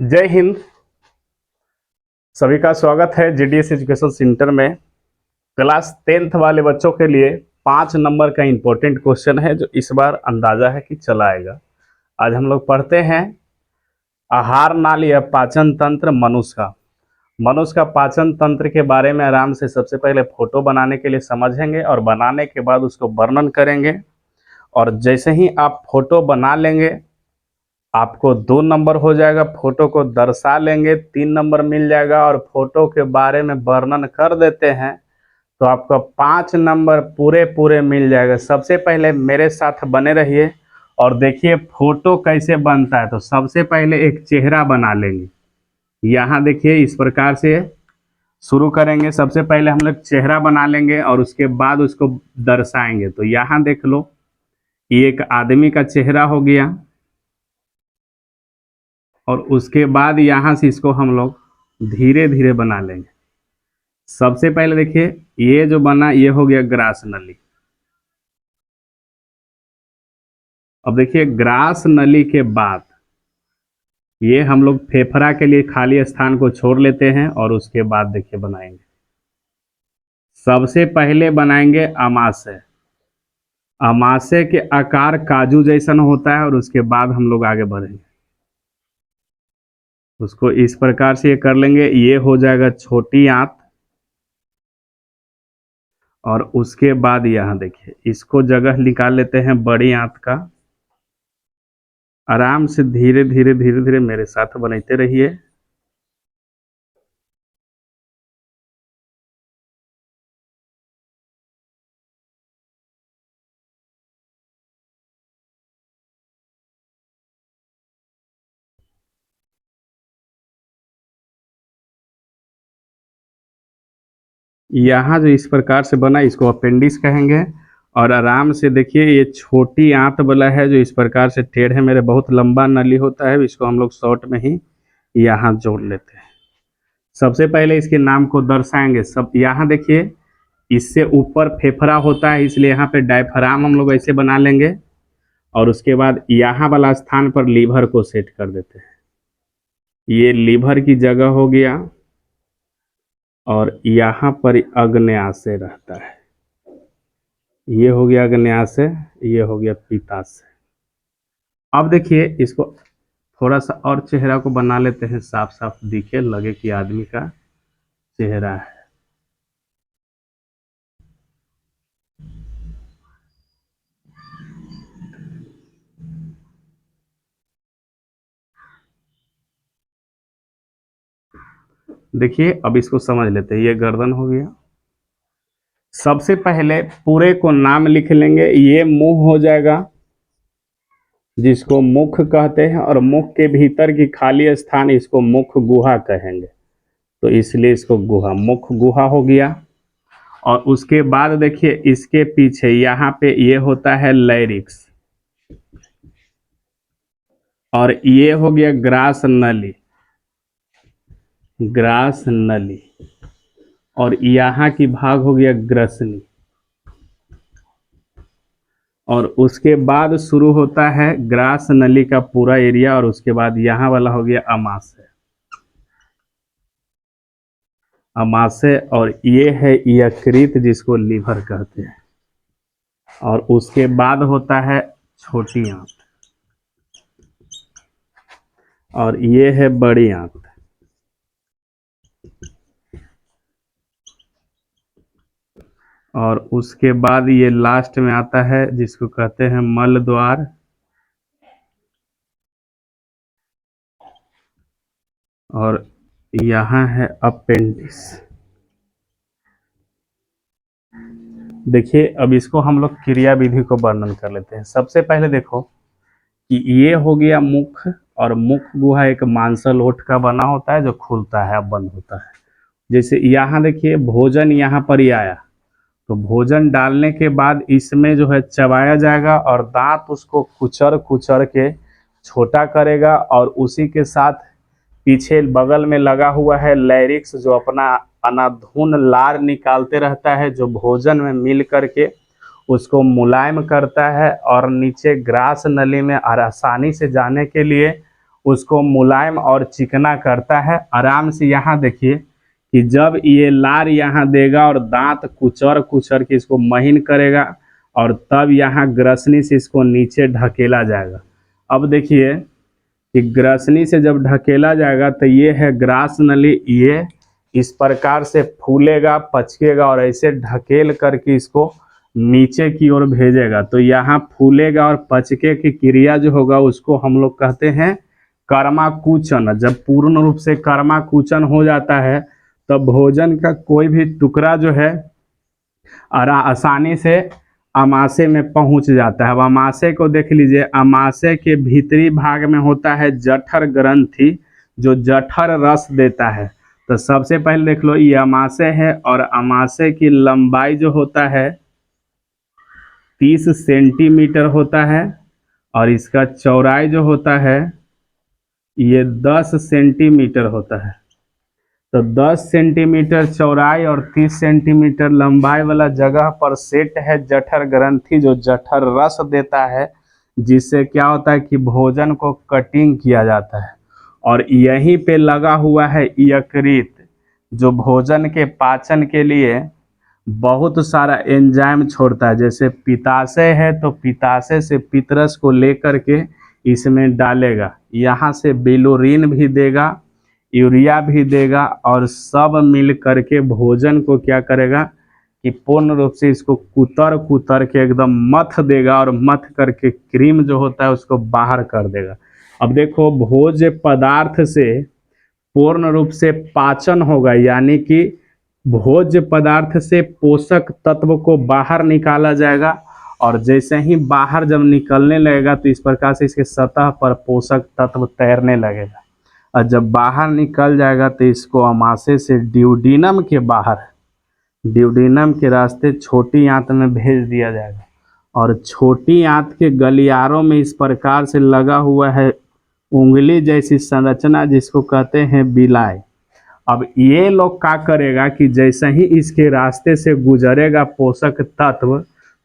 जय हिंद। सभी का स्वागत है जीडीएस एजुकेशन सेंटर में। क्लास 10th वाले बच्चों के लिए 5 नंबर का इम्पोर्टेंट क्वेश्चन है जो इस बार अंदाजा है कि चला आएगा। आज हम लोग पढ़ते हैं आहार नाली या पाचन तंत्र मनुष्य का पाचन तंत्र के बारे में आराम से सबसे पहले फोटो बनाने के लिए समझेंगे और बनाने के बाद उसको वर्णन करेंगे। और जैसे ही आप फोटो बना लेंगे आपको 2 नंबर हो जाएगा। फोटो को दर्शा लेंगे 3 नंबर मिल जाएगा। और फोटो के बारे में वर्णन कर देते हैं तो आपको 5 नंबर पूरे पूरे मिल जाएगा। सबसे पहले मेरे साथ बने रहिए और देखिए फोटो कैसे बनता है। तो सबसे पहले एक चेहरा बना लेंगे। यहाँ देखिए इस प्रकार से शुरू करेंगे। सबसे पहले हम लोग चेहरा बना लेंगे और उसके बाद उसको दर्शाएंगे। तो यहाँ देख लो, ये एक आदमी का चेहरा हो गया। और उसके बाद यहाँ से इसको हम लोग धीरे धीरे बना लेंगे। सबसे पहले देखिए ये जो बना ये हो गया ग्रास नली। अब देखिए ग्रास नली के बाद ये हम लोग फेफड़ा के लिए खाली स्थान को छोड़ लेते हैं और उसके बाद देखिए बनाएंगे। सबसे पहले बनाएंगे अमाशय। अमाशय के आकार काजू जैसन होता है और उसके बाद हम लोग आगे बढ़ेंगे। उसको इस प्रकार से ये कर लेंगे। ये हो जाएगा छोटी आंत। और उसके बाद यहाँ देखिए इसको जगह निकाल लेते हैं बड़ी आंत का। आराम से धीरे धीरे धीरे धीरे मेरे साथ बनाते रहिए। यहाँ जो इस प्रकार से बना इसको अपेंडिक्स कहेंगे। और आराम से देखिए ये छोटी आंत वाला है जो इस प्रकार से टेढ़ है। मेरे बहुत लंबा नली होता है, इसको हम लोग शॉर्ट में ही यहाँ जोड़ लेते हैं। सबसे पहले इसके नाम को दर्शाएंगे। सब यहाँ देखिए इससे ऊपर फेफड़ा होता है, इसलिए यहाँ पे डायफ्राम हम लोग ऐसे बना लेंगे। और उसके बाद यहाँ वाला स्थान पर लीवर को सेट कर देते हैं। ये लीवर की जगह हो गया। और यहाँ पर अग्न्याशय रहता है। ये हो गया अग्न्याशय, ये हो गया पित्ताशय। अब देखिए इसको थोड़ा सा और चेहरा को बना लेते हैं, साफ साफ दिखे, लगे कि आदमी का चेहरा है। देखिए अब इसको समझ लेते हैं। ये गर्दन हो गया। सबसे पहले पूरे को नाम लिख लेंगे। ये मुंह हो जाएगा जिसको मुख कहते हैं। और मुख के भीतर की खाली स्थान इसको मुख गुहा कहेंगे, तो इसलिए इसको गुहा, मुख गुहा हो गया। और उसके बाद देखिए इसके पीछे यहाँ पे ये होता है लैरिक्स। और ये हो गया ग्रास नली, ग्रास नली। और यहाँ की भाग हो गया ग्रसनी। और उसके बाद शुरू होता है ग्रास नली का पूरा एरिया। और उसके बाद यहाँ वाला हो गया अमाशय, अमाशय। और ये है यकृत जिसको लीवर कहते हैं। और उसके बाद होता है छोटी आंत। और ये है बड़ी आंत। और उसके बाद ये लास्ट में आता है जिसको कहते हैं मल द्वार। और यहाँ है अपेंडिक्स। देखिए अब इसको हम लोग क्रिया विधि को वर्णन कर लेते हैं। सबसे पहले देखो कि ये हो गया मुख। और मुख गुहा एक मांसल ओठ का बना होता है जो खुलता है, बंद होता है। जैसे यहाँ देखिए भोजन यहाँ पर ही आया, तो भोजन डालने के बाद इसमें जो है चबाया जाएगा और दांत उसको कुचर कुचर के छोटा करेगा। और उसी के साथ पीछे बगल में लगा हुआ है लैरिक्स जो अपना अनाधुन लार निकालते रहता है, जो भोजन में मिल करके उसको मुलायम करता है। और नीचे ग्रास नली में आसानी से जाने के लिए उसको मुलायम और चिकना करता है। आराम से यहाँ देखिए कि जब ये लार यहाँ देगा और दांत कुचर कुचर के इसको महीन करेगा और तब यहाँ ग्रसनी से इसको नीचे ढकेला जाएगा। अब देखिए कि ग्रसनी से जब ढकेला जाएगा तो ये है ग्रास नली, ये इस प्रकार से फूलेगा पचकेगा और ऐसे ढकेल करके इसको नीचे की ओर भेजेगा। तो यहाँ फूलेगा और पचके की क्रिया जो होगा उसको हम लोग कहते हैं कर्माकुचन। जब पूर्ण रूप से कर्माकुचन हो जाता है तब भोजन का कोई भी टुकड़ा जो है आसानी से अमाशय में पहुंच जाता है। अब अमाशय को देख लीजिए, अमाशय के भीतरी भाग में होता है जठर ग्रंथि जो जठर रस देता है। तो सबसे पहले देख लो ये अमाशय है और अमाशय की लंबाई जो होता है 30 सेंटीमीटर होता है और इसका चौड़ाई जो होता है ये 10 सेंटीमीटर होता है। तो 10 सेंटीमीटर चौड़ाई और 30 सेंटीमीटर लंबाई वाला जगह पर सेट है जठर ग्रंथि जो जठर रस देता है, जिससे क्या होता है कि भोजन को कटिंग किया जाता है। और यहीं पे लगा हुआ है यकृत जो भोजन के पाचन के लिए बहुत सारा एंजाइम छोड़ता है। जैसे पित्ताशय है तो पित्ताशय से पित्तरस को लेकर के इसमें डालेगा, यहाँ से बिलोरीन भी देगा, यूरिया भी देगा और सब मिल करके भोजन को क्या करेगा कि पूर्ण रूप से इसको कुतर कुतर के एकदम मथ देगा और मथ करके क्रीम जो होता है उसको बाहर कर देगा। अब देखो भोज्य पदार्थ से पूर्ण रूप से पाचन होगा, यानी कि भोज्य पदार्थ से पोषक तत्व को बाहर निकाला जाएगा और जैसे ही बाहर जब निकलने लगेगा तो इस प्रकार से इसके सतह पर पोषक तत्व तैरने लगेगा और जब बाहर निकल जाएगा तो इसको अमाशय से ड्यूडेनम के बाहर, ड्यूडेनम के रास्ते छोटी आंत में भेज दिया जाएगा और छोटी आंत के गलियारों में इस प्रकार से लगा हुआ है उंगली जैसी संरचना जिसको कहते हैं बिलाई। अब ये लोग क्या करेगा कि जैसे ही इसके रास्ते से गुजरेगा पोषक तत्व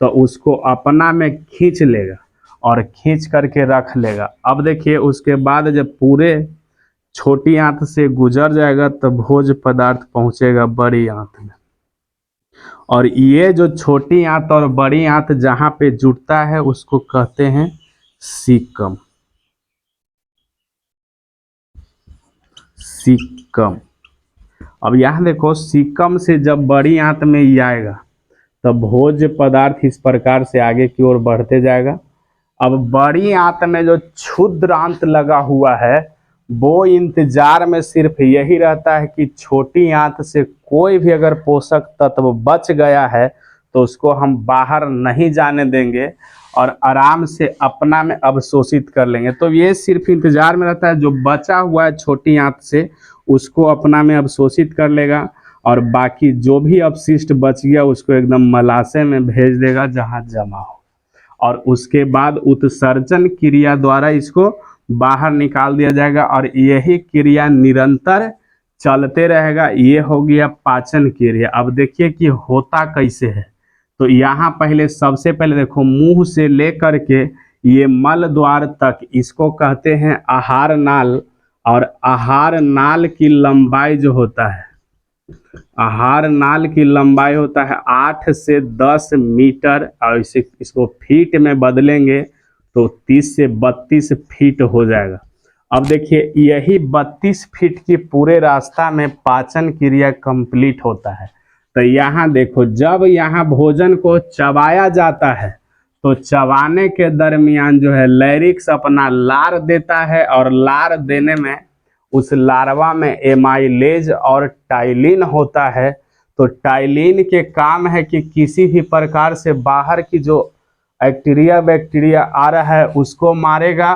तो उसको अपना में खींच लेगा और खींच करके रख लेगा। अब देखिए उसके बाद जब पूरे छोटी आंत से गुजर जाएगा तो भोज्य पदार्थ पहुंचेगा बड़ी आंत में और ये जो छोटी आंत और बड़ी आंत जहाँ पे जुड़ता है उसको कहते हैं सीकम। सीकम। अब यहाँ देखो सीकम से जब बड़ी आंत में ये आएगा तब भोज्य पदार्थ इस प्रकार से आगे की ओर बढ़ते जाएगा। अब बड़ी आंत में जो क्षुद्र आंत लगा हुआ है वो इंतजार में सिर्फ यही रहता है कि छोटी आंत से कोई भी अगर पोषक तत्व बच गया है तो उसको हम बाहर नहीं जाने देंगे और आराम से अपना में अवशोषित कर लेंगे। तो ये सिर्फ इंतजार में रहता है जो बचा हुआ है छोटी आंत से उसको अपना में अवशोषित कर लेगा और बाकी जो भी अपशिष्ट बच गया उसको एकदम मलाशय में भेज देगा जहाँ जमा हो और उसके बाद उत्सर्जन क्रिया द्वारा इसको बाहर निकाल दिया जाएगा और यही क्रिया निरंतर चलते रहेगा। ये हो गया पाचन क्रिया। अब देखिए कि होता कैसे है। तो यहाँ पहले सबसे पहले देखो मुंह से लेकर के ये मल द्वार तक इसको कहते हैं आहार नाल और आहार नाल की लंबाई जो होता है, आहार नाल की लंबाई होता है 8 से 10 मीटर और इसको फीट में बदलेंगे तो 30 से 32 फीट हो जाएगा। अब देखिए यही 32 फीट की पूरे रास्ता में पाचन क्रिया कंप्लीट होता है। तो यहाँ देखो जब यहाँ भोजन को चबाया जाता है तो चबाने के दरमियान जो है लैरिक्स अपना लार देता है और लार देने में उस लार्वा में एमाइलेज और टाइलिन होता है। तो टाइलिन के काम है कि किसी भी प्रकार से बाहर की जो बैक्टीरिया आ रहा है उसको मारेगा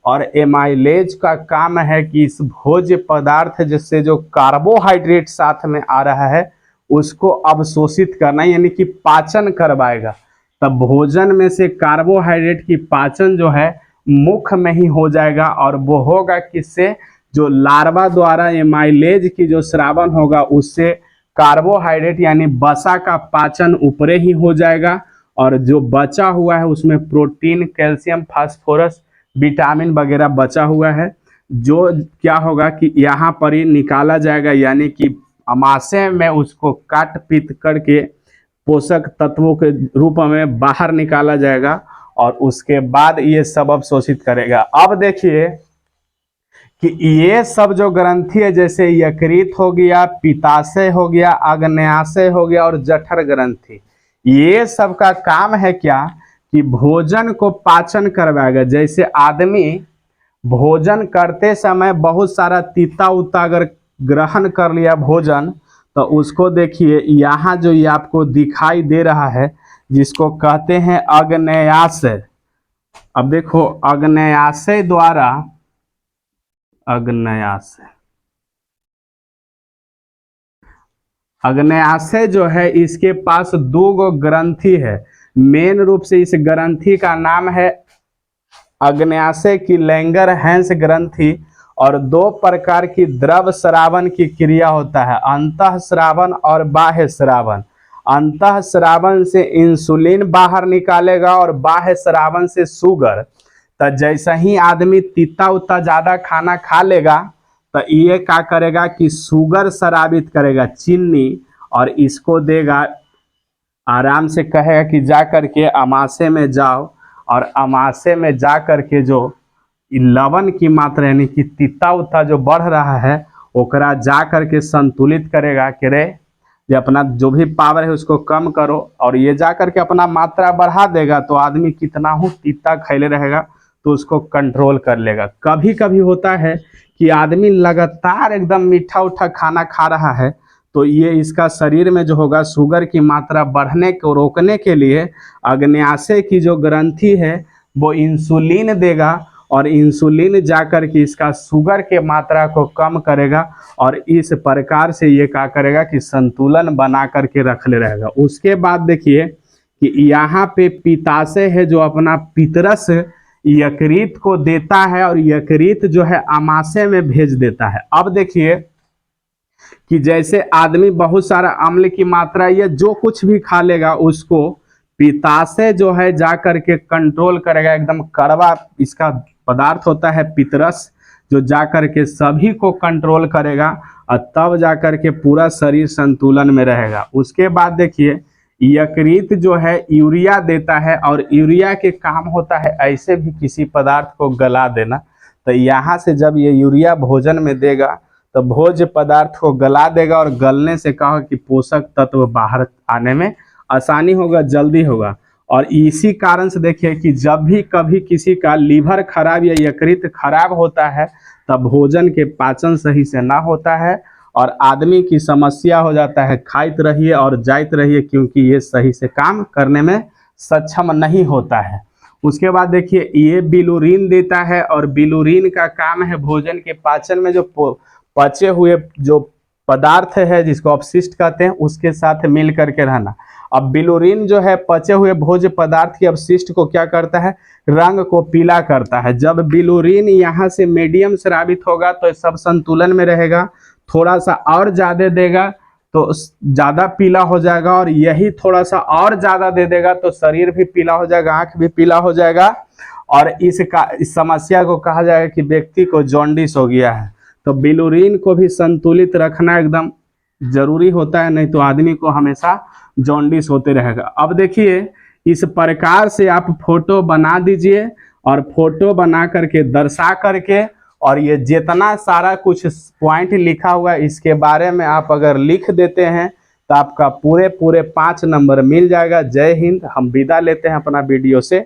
और एमाइलेज का काम है कि इस भोज्य पदार्थ जिससे जो कार्बोहाइड्रेट साथ में आ रहा है उसको अवशोषित करना यानी कि पाचन करवाएगा। तब भोजन में से कार्बोहाइड्रेट की पाचन जो है मुख में ही हो जाएगा और वो होगा किससे, जो लार्वा द्वारा एमाइलेज की जो स्रावन होगा उससे कार्बोहाइड्रेट यानी वसा का पाचन ऊपरे ही हो जाएगा और जो बचा हुआ है उसमें प्रोटीन, कैल्शियम, फास्फोरस, विटामिन वगैरह बचा हुआ है जो क्या होगा कि यहाँ पर ही निकाला जाएगा, यानी कि अमाशय में उसको काट पीट करके पोषक तत्वों के रूप में बाहर निकाला जाएगा और उसके बाद ये सब अवशोषित करेगा। अब देखिए कि ये सब जो ग्रंथि है, जैसे यकृत हो गया, पित्ताशय हो गया, आग्नेयाशय हो गया और जठर ग्रंथि, ये सब का काम है क्या कि भोजन को पाचन करवाएगा। जैसे आदमी भोजन करते समय बहुत सारा तीता उता अगर ग्रहण कर लिया भोजन, तो उसको देखिए यहाँ जो ये आपको दिखाई दे रहा है जिसको कहते हैं आग्नेयाशय। अब देखो आग्नेयाशय द्वारा, आग्नेयाशय जो है इसके पास दो गो ग्रंथि है। मेन रूप से इस ग्रंथि का नाम है आग्नेयाशय की लैंगरहैंस ग्रंथि, और दो प्रकार की द्रव स्रावन की क्रिया होता है, अंतः स्रावन और बाह्य स्रावन। अंतः स्रावन से इंसुलिन बाहर निकालेगा और बाह्य स्रावन से शुगर। तो जैसे ही आदमी तीता उता ज्यादा खाना खा लेगा तो ये क्या करेगा कि शुगर स्रावित करेगा, चीनी, और इसको देगा, आराम से कहेगा कि जा करके अमाशय में जाओ, और अमाशय में जा करके जो लवण की मात्रा यानी कि तीता उता जो बढ़ रहा है ओकरा जा करके संतुलित करेगा कि रे ये अपना जो भी पावर है उसको कम करो, और ये जा करके अपना मात्रा बढ़ा देगा तो आदमी कितना हो तीता खैले रहेगा तो उसको कंट्रोल कर लेगा। कभी कभी होता है कि आदमी लगातार एकदम मीठा उठा खाना खा रहा है तो ये इसका शरीर में जो होगा शुगर की मात्रा बढ़ने को रोकने के लिए आग्नेयाशय की जो ग्रंथि है वो इंसुलिन देगा, और इंसुलिन जाकर के इसका शुगर के मात्रा को कम करेगा, और इस प्रकार से ये क्या करेगा कि संतुलन बना करके रख ले रहेगा। उसके बाद देखिए कि यहाँ पे पित्ताशय है जो अपना पितरस यकृत को देता है, और यकृत जो है अमाशय में भेज देता है। अब देखिए कि जैसे आदमी बहुत सारा अम्ल की मात्रा या जो कुछ भी खा लेगा उसको पित्ताशय जो है जा करके कंट्रोल करेगा। एकदम कड़वा इसका पदार्थ होता है पितरस, जो जा करके सभी को कंट्रोल करेगा, और तब जा करके पूरा शरीर संतुलन में रहेगा। उसके बाद देखिए यकृत जो है यूरिया देता है, और यूरिया के काम होता है ऐसे भी किसी पदार्थ को गला देना। तो यहाँ से जब ये यूरिया भोजन में देगा तो भोज्य पदार्थ को गला देगा, और गलने से कहा कि पोषक तत्व बाहर आने में आसानी होगा, जल्दी होगा। और इसी कारण से देखिए कि जब भी कभी किसी का लीवर खराब या यकृत खराब होता है तब भोजन के पाचन सही से ना होता है और आदमी की समस्या हो जाता है खाइत रहिए और जाइत रहिए, क्योंकि ये सही से काम करने में सक्षम नहीं होता है। उसके बाद देखिए ये बिलुरीन देता है, और बिलुरीन का काम है भोजन के पाचन में जो पचे हुए जो पदार्थ है जिसको अपशिष्ट कहते हैं उसके साथ मिल करके रहना। अब बिलुरीन जो है पचे हुए भोज्य पदार्थ के अपशिष्ट को क्या करता है, रंग को पीला करता है। जब बिलुरीन यहाँ से मीडियम स्रावित होगा तो सब संतुलन में रहेगा, थोड़ा सा और ज्यादा देगा तो ज्यादा पीला हो जाएगा, और यही थोड़ा सा और ज्यादा दे देगा तो शरीर भी पीला हो जाएगा, आंख भी पीला हो जाएगा, और इस समस्या को कहा जाएगा कि व्यक्ति को जॉन्डिस हो गया है। तो बिलुरीन को भी संतुलित रखना एकदम जरूरी होता है, नहीं तो आदमी को हमेशा जॉन्डिस होते रहेगा। अब देखिए इस प्रकार से आप फोटो बना दीजिए, और फोटो बना करके दर्शा करके, और ये जितना सारा कुछ पॉइंट लिखा हुआ है इसके बारे में आप अगर लिख देते हैं तो आपका पूरे 5 नंबर मिल जाएगा। जय हिंद। हम विदा लेते हैं अपना वीडियो से।